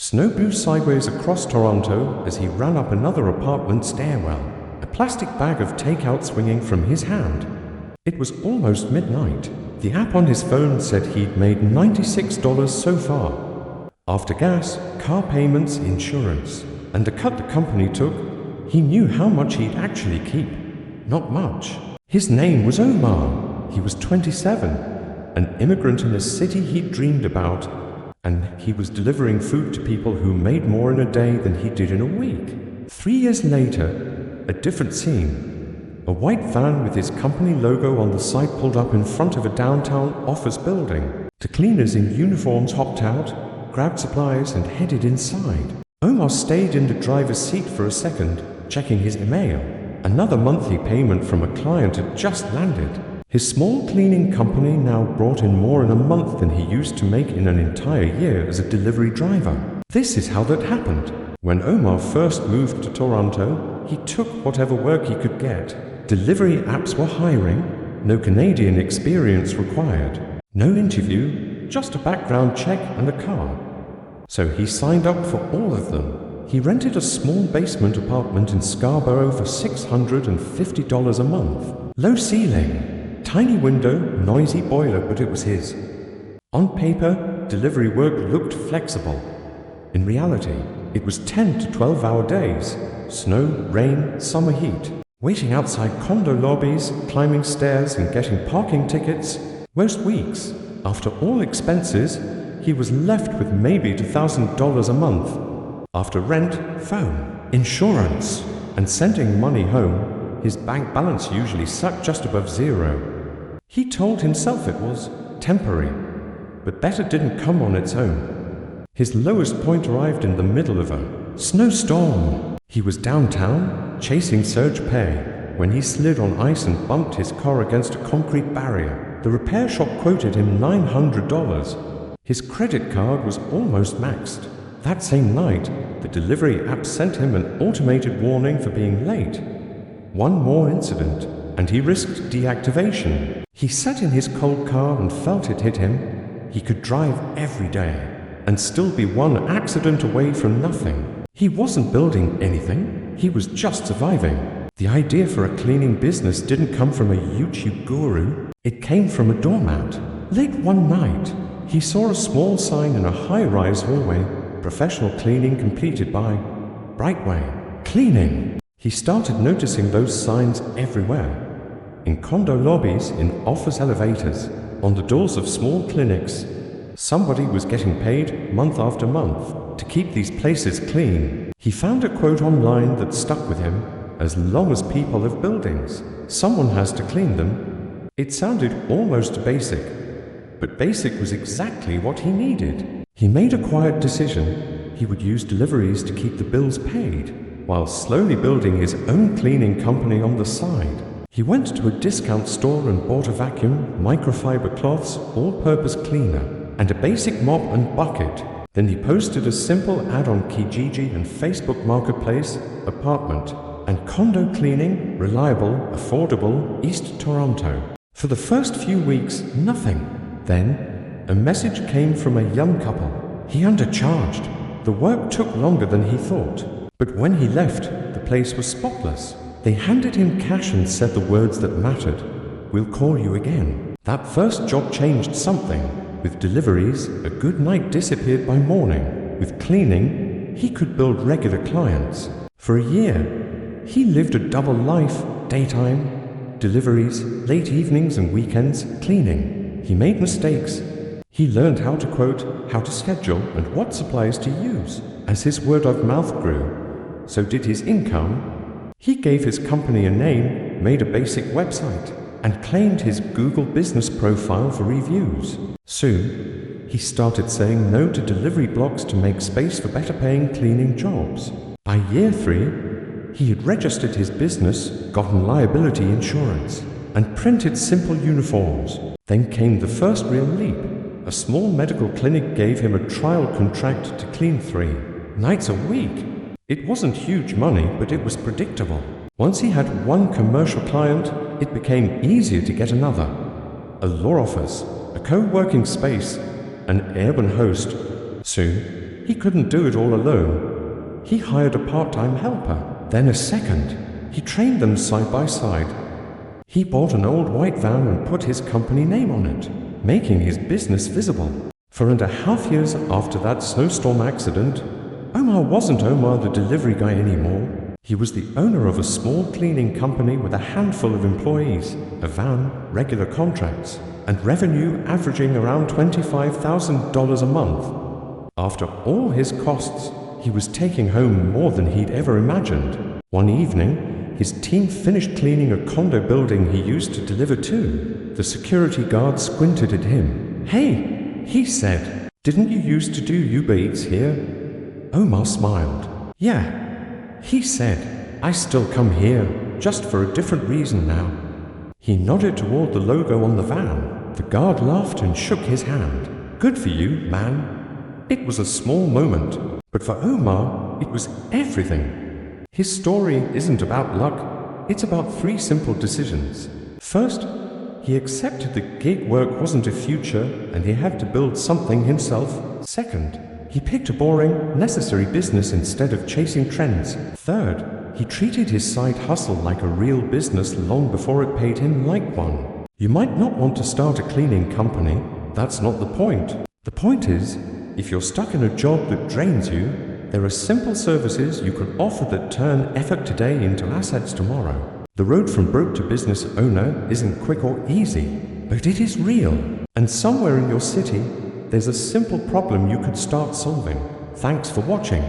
Snow blew sideways across Toronto as he ran up another apartment stairwell, a plastic bag of takeout swinging from his hand. It was almost midnight. The app on his phone said he'd made $96 so far. After gas, car payments, insurance, and the cut the company took, he knew how much he'd actually keep. Not much. His name was Omar. He was 27, an immigrant in a city he'd dreamed about, and he was delivering food to people who made more in a day than he did in a week. 3 years later, a different scene. A white van with his company logo on the side pulled up in front of a downtown office building. The cleaners in uniforms hopped out, grabbed supplies, and headed inside. Omar stayed in the driver's seat for a second, checking his email. Another monthly payment from a client had just landed. His small cleaning company now brought in more in a month than he used to make in an entire year as a delivery driver. This is how that happened. When Omar first moved to Toronto, he took whatever work he could get. Delivery apps were hiring, no Canadian experience required. No interview, just a background check and a car. So he signed up for all of them. He rented a small basement apartment in Scarborough for $650 a month. Low ceiling. Tiny window, noisy boiler, but it was his. On paper, delivery work looked flexible. In reality, it was 10 to 12-hour days. Snow, rain, summer heat. Waiting outside condo lobbies, climbing stairs and getting parking tickets. Most weeks, after all expenses, he was left with maybe $2,000 a month. After rent, phone, insurance, and sending money home, his bank balance usually sat just above zero. He told himself it was temporary, but better didn't come on its own. His lowest point arrived in the middle of a snowstorm. He was downtown, chasing surge pay, when he slid on ice and bumped his car against a concrete barrier. The repair shop quoted him $900. His credit card was almost maxed. That same night, the delivery app sent him an automated warning for being late. One more incident, and he risked deactivation. He sat in his cold car and felt it hit him. He could drive every day, and still be one accident away from nothing. He wasn't building anything, he was just surviving. The idea for a cleaning business didn't come from a YouTube guru, it came from a doormat. Late one night, he saw a small sign in a high-rise hallway, professional cleaning completed by Brightway Cleaning. He started noticing those signs everywhere. In condo lobbies, in office elevators, on the doors of small clinics. Somebody was getting paid month after month to keep these places clean. He found a quote online that stuck with him. As long as people have buildings, someone has to clean them. It sounded almost basic, but basic was exactly what he needed. He made a quiet decision. He would use deliveries to keep the bills paid, while slowly building his own cleaning company on the side. He went to a discount store and bought a vacuum, microfiber cloths, all-purpose cleaner, and a basic mop and bucket. Then he posted a simple ad on Kijiji and Facebook Marketplace, apartment and condo cleaning, reliable, affordable, East Toronto. For the first few weeks, nothing. Then, a message came from a young couple. He undercharged. The work took longer than he thought. But when he left, the place was spotless. They handed him cash and said the words that mattered. "We'll call you again." That first job changed something. With deliveries, a good night disappeared by morning. With cleaning, he could build regular clients. For a year, he lived a double life, daytime, deliveries, late evenings and weekends, cleaning. He made mistakes. He learned how to quote, how to schedule, and what supplies to use. As his word of mouth grew, so did his income. He gave his company a name, made a basic website, and claimed his Google business profile for reviews. Soon, he started saying no to delivery blocks to make space for better paying cleaning jobs. By year 3, he had registered his business, gotten liability insurance, and printed simple uniforms. Then came the first real leap. A small medical clinic gave him a trial contract to clean 3 nights a week. It wasn't huge money, but it was predictable. Once he had one commercial client, it became easier to get another. A law office, a co-working space, an urban host. Soon, He couldn't do it all alone. He hired a part-time helper, then a second. He trained them side by side. He bought an old white van and put his company name on it, making his business visible. 4.5 years after that snowstorm accident, Omar wasn't Omar the delivery guy anymore. He was the owner of a small cleaning company with a handful of employees, a van, regular contracts, and revenue averaging around $25,000 a month. After all his costs, he was taking home more than he'd ever imagined. One evening, his team finished cleaning a condo building he used to deliver to. The security guard squinted at him. "Hey," he said, "didn't you used to do Uber Eats here?" Omar smiled. "Yeah," he said, "I still come here, just for a different reason now." He nodded toward the logo on the van. The guard laughed and shook his hand. "Good for you, man." It was a small moment, but for Omar, it was everything. His story isn't about luck, it's about 3 simple decisions. First, he accepted that gig work wasn't a future and he had to build something himself. Second, he picked a boring, necessary business instead of chasing trends. Third, he treated his side hustle like a real business long before it paid him like one. You might not want to start a cleaning company, that's not the point. The point is, if you're stuck in a job that drains you, there are simple services you can offer that turn effort today into assets tomorrow. The road from broke to business owner isn't quick or easy, but it is real. And somewhere in your city, there's a simple problem you could start solving. Thanks for watching.